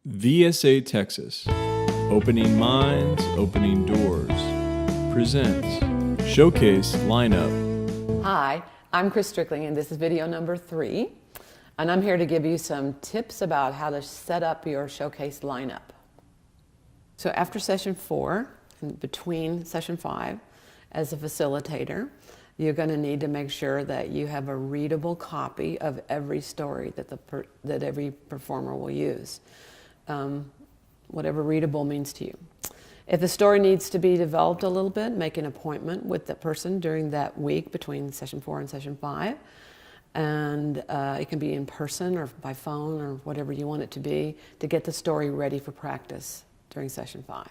VSA Texas, Opening Minds, Opening Doors, presents Showcase Lineup. Hi, I'm Chris Strickling and this is video number 3. And I'm here to give you some tips about how to set up your showcase lineup. So after session 4, and between session 5, as a facilitator, you're going to need to make sure that you have a readable copy of every story that every performer will use. Whatever readable means to you. If the story needs to be developed a little bit, make an appointment with the person during that week between session 4 and session 5. And it can be in person or by phone or whatever you want it to be to get the story ready for practice during session 5.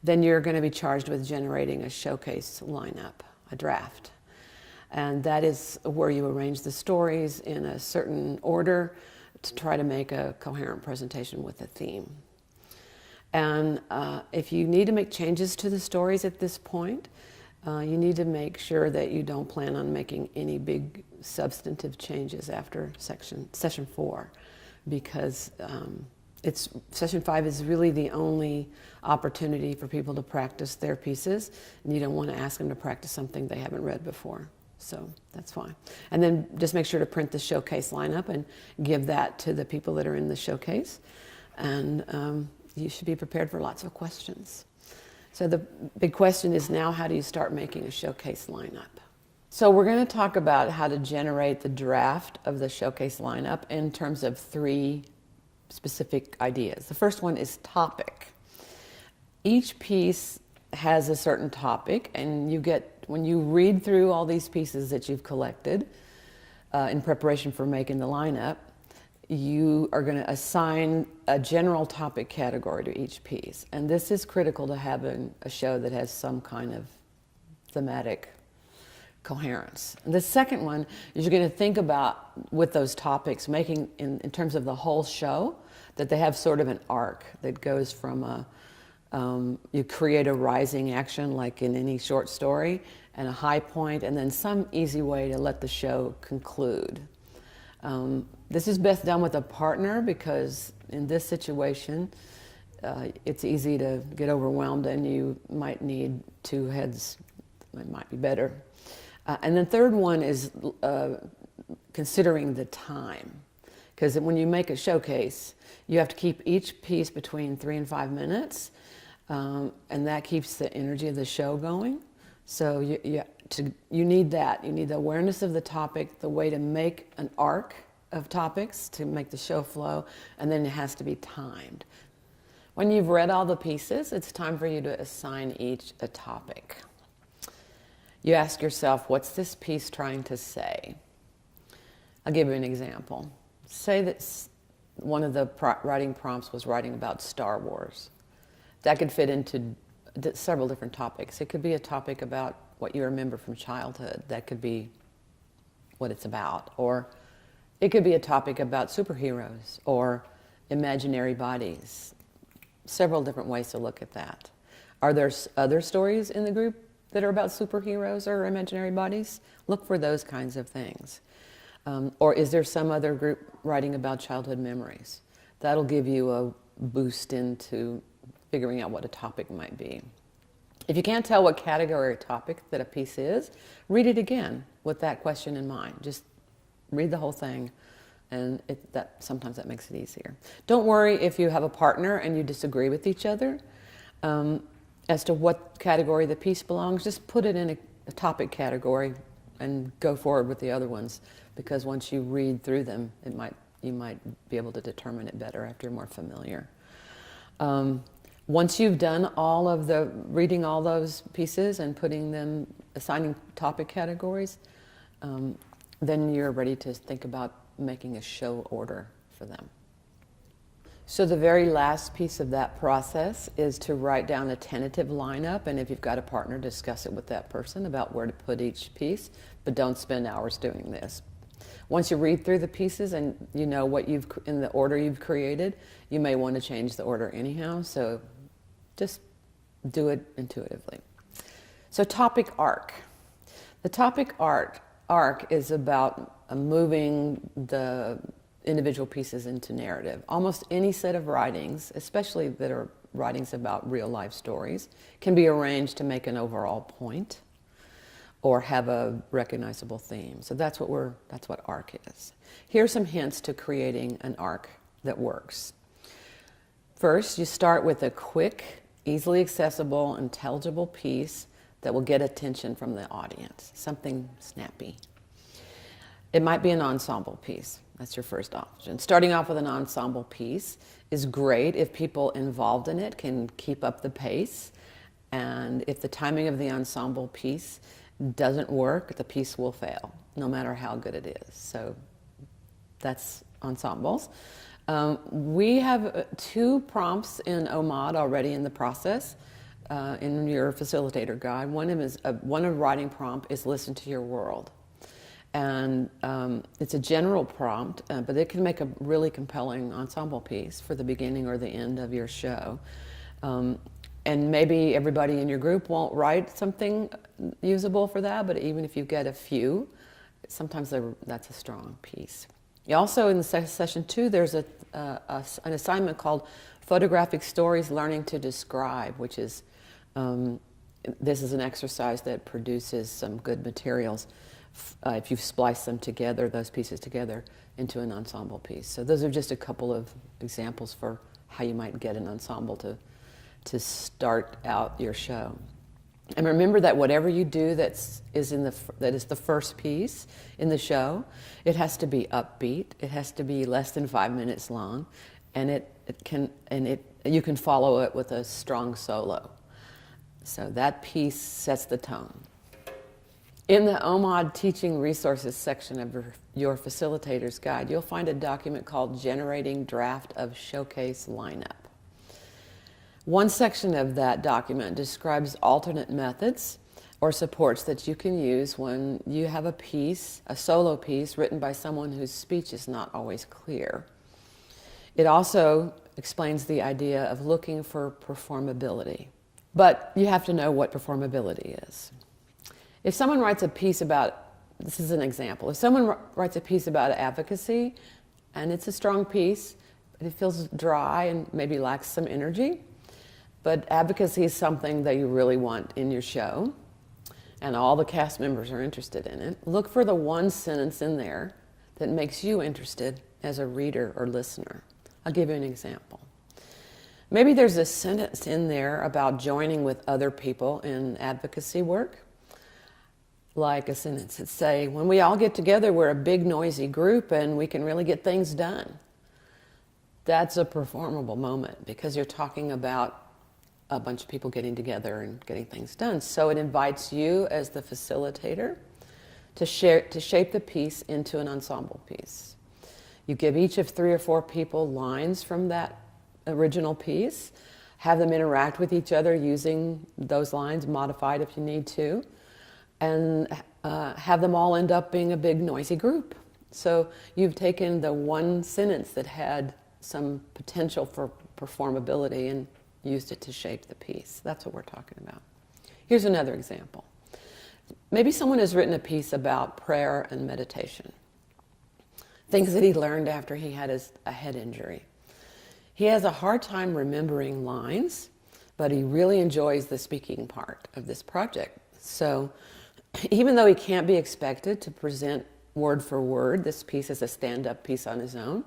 Then you're going to be charged with generating a showcase lineup, a draft. And that is where you arrange the stories in a certain order to try to make a coherent presentation with a theme. And if you need to make changes to the stories at this point, you need to make sure that you don't plan on making any big substantive changes after session 4, because session 5 is really the only opportunity for people to practice their pieces, and you don't want to ask them to practice something they haven't read before. So that's fine. And then just make sure to print the showcase lineup and give that to the people that are in the showcase. And you should be prepared for lots of questions. So the big question is now, how do you start making a showcase lineup? So we're going to talk about how to generate the draft of the showcase lineup in terms of 3 specific ideas. The first one is topic. Each piece has a certain topic, and when you read through all these pieces that you've collected in preparation for making the lineup, you are going to assign a general topic category to each piece. And this is critical to having a show that has some kind of thematic coherence. And the second one is you're going to think about, with those topics, making, in terms of the whole show, that they have sort of an arc that goes from you create a rising action like in any short story, and a high point, and then some easy way to let the show conclude. This is best done with a partner, because in this situation it's easy to get overwhelmed and you might need 2 heads. It might be better. And the third one is considering the time, because when you make a showcase, you have to keep each piece between 3 and 5 minutes, and that keeps the energy of the show going. So you need that. You need the awareness of the topic, the way to make an arc of topics to make the show flow, and then it has to be timed. When you've read all the pieces, it's time for you to assign each a topic. You ask yourself, what's this piece trying to say? I'll give you an example. Say that one of the writing prompts was writing about Star Wars. That could fit into several different topics. It could be a topic about what you remember from childhood. That could be what it's about. Or it could be a topic about superheroes or imaginary bodies. Several different ways to look at that. Are there other stories in the group that are about superheroes or imaginary bodies? Look for those kinds of things. Or is there some other group writing about childhood memories? That'll give you a boost into figuring out what a topic might be. If you can't tell what category or topic that a piece is, read it again with that question in mind. Just read the whole thing, and sometimes that makes it easier. Don't worry if you have a partner and you disagree with each other as to what category the piece belongs. Just put it in a topic category and go forward with the other ones, because once you read through them, you might be able to determine it better after you're more familiar. Once you've done reading all those pieces and assigning topic categories, then you're ready to think about making a show order for them. So the very last piece of that process is to write down a tentative lineup, and if you've got a partner, discuss it with that person about where to put each piece, but don't spend hours doing this. Once you read through the pieces and you know what in the order you've created, you may want to change the order anyhow, so just do it intuitively. So topic arc. The topic arc is about moving the individual pieces into narrative. Almost any set of writings, especially that are writings about real life stories, can be arranged to make an overall point or have a recognizable theme. So that's what arc is. Here's some hints to creating an arc that works. First, you start with a quick, easily accessible, intelligible piece that will get attention from the audience, something snappy. It might be an ensemble piece. That's your first option. Starting off with an ensemble piece is great if people involved in it can keep up the pace, and if the timing of the ensemble piece doesn't work, the piece will fail, no matter how good it is. So that's ensembles. We have 2 prompts in OMOD already in the process in your facilitator guide. One of writing prompt is listen to your world. And it's a general prompt, but it can make a really compelling ensemble piece for the beginning or the end of your show. And maybe everybody in your group won't write something usable for that, but even if you get a few, sometimes that's a strong piece. You also, in session 2, there's an assignment called Photographic Stories Learning to Describe, which is, this is an exercise that produces some good materials if you splice them together, those pieces together, into an ensemble piece. So those are just a couple of examples for how you might get an ensemble to start out your show. And remember that whatever you do that is the first piece in the show, it has to be upbeat. It has to be less than 5 minutes long, and you can follow it with a strong solo. So that piece sets the tone. In the OMOD Teaching Resources section of your Facilitator's Guide, you'll find a document called Generating Draft of Showcase Lineup. One section of that document describes alternate methods or supports that you can use when you have a piece, a solo piece, written by someone whose speech is not always clear. It also explains the idea of looking for performability. But you have to know what performability is. If someone writes a piece about, this is an example, if someone writes a piece about advocacy, and it's a strong piece, but it feels dry and maybe lacks some energy, but advocacy is something that you really want in your show, and all the cast members are interested in it, look for the one sentence in there that makes you interested as a reader or listener. I'll give you an example. Maybe there's a sentence in there about joining with other people in advocacy work, like a sentence that say, when we all get together, we're a big noisy group and we can really get things done. That's a performable moment because you're talking about a bunch of people getting together and getting things done. So it invites you as the facilitator to shape the piece into an ensemble piece. You give each of 3 or 4 people lines from that original piece, have them interact with each other using those lines, modified if you need to, and have them all end up being a big noisy group. So you've taken the one sentence that had some potential for performability and used it to shape the piece. That's what we're talking about. Here's another example. Maybe someone has written a piece about prayer and meditation, things that he learned after he had a head injury. He has a hard time remembering lines, but he really enjoys the speaking part of this project. So even though he can't be expected to present word for word this piece as a stand-up piece on his own,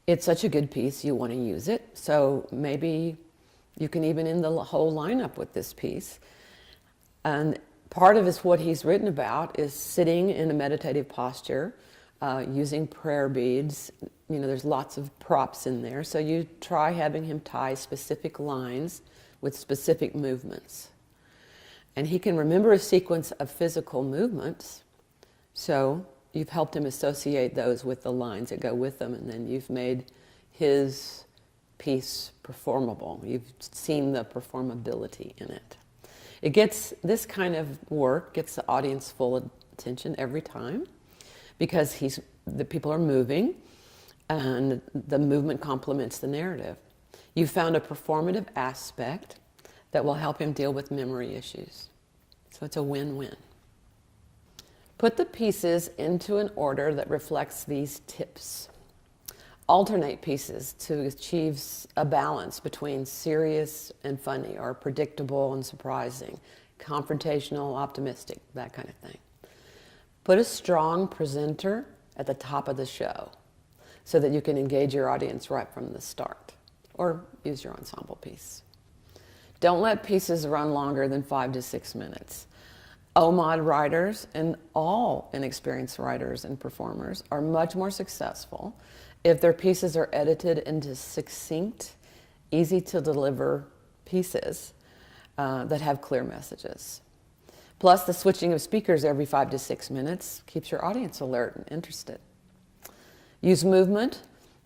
it's such a good piece you want to use it. So maybe you can even end the whole lineup with this piece. And part of what he's written about is sitting in a meditative posture, using prayer beads. You know, there's lots of props in there. So you try having him tie specific lines with specific movements. And he can remember a sequence of physical movements, so you've helped him associate those with the lines that go with them, and then you've made his piece performable. You've seen the performability in it. This kind of work gets the audience full attention every time because the people are moving, and the movement complements the narrative. You found a performative aspect that will help him deal with memory issues. So it's a win-win. Put the pieces into an order that reflects these tips. Alternate pieces to achieve a balance between serious and funny, or predictable and surprising, confrontational, optimistic, that kind of thing. Put a strong presenter at the top of the show so that you can engage your audience right from the start, or use your ensemble piece. Don't let pieces run longer than 5 to 6 minutes. OMOD writers and all inexperienced writers and performers are much more successful if their pieces are edited into succinct, easy to deliver pieces that have clear messages. Plus, the switching of speakers every 5 to 6 minutes keeps your audience alert and interested. Use movement,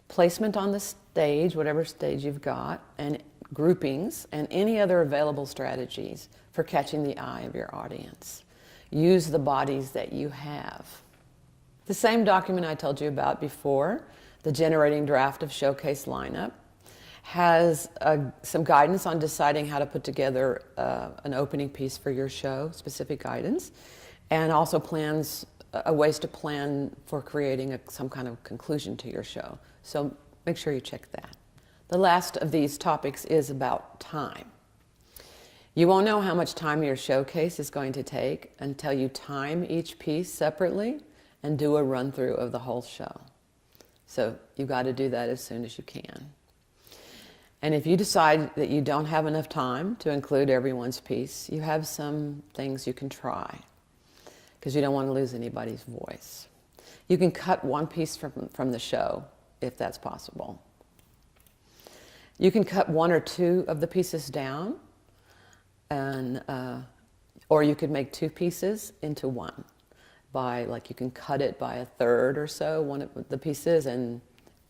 placement on the stage, whatever stage you've got, and groupings, and any other available strategies for catching the eye of your audience. Use the bodies that you have. The same document I told you about before, the Generating Draft of Showcase Lineup, has some guidance on deciding how to put together an opening piece for your show, specific guidance, and also ways to plan for creating some kind of conclusion to your show. So make sure you check that. The last of these topics is about time. You won't know how much time your showcase is going to take until you time each piece separately and do a run-through of the whole show. So you've got to do that as soon as you can. And if you decide that you don't have enough time to include everyone's piece, you have some things you can try, because you don't want to lose anybody's voice. You can cut one piece from the show, if that's possible. You can cut 1 or 2 of the pieces down, and or you could make 2 pieces into one. You can cut it by 1/3 or so, one of the pieces, and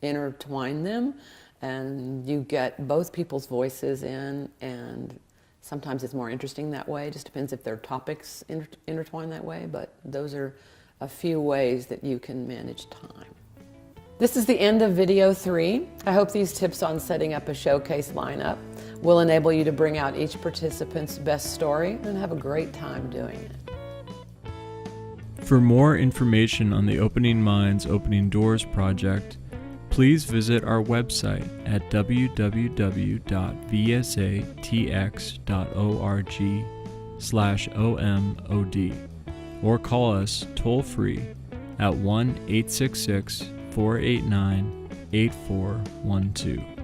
intertwine them, and you get both people's voices in, and sometimes it's more interesting that way. It just depends if their topics intertwine that way, but those are a few ways that you can manage time. This is the end of video 3. I hope these tips on setting up a showcase lineup will enable you to bring out each participant's best story and have a great time doing it. For more information on the Opening Minds, Opening Doors project, please visit our website at www.vsatx.org/OMOD, or call us toll-free at 1-866-489-8412.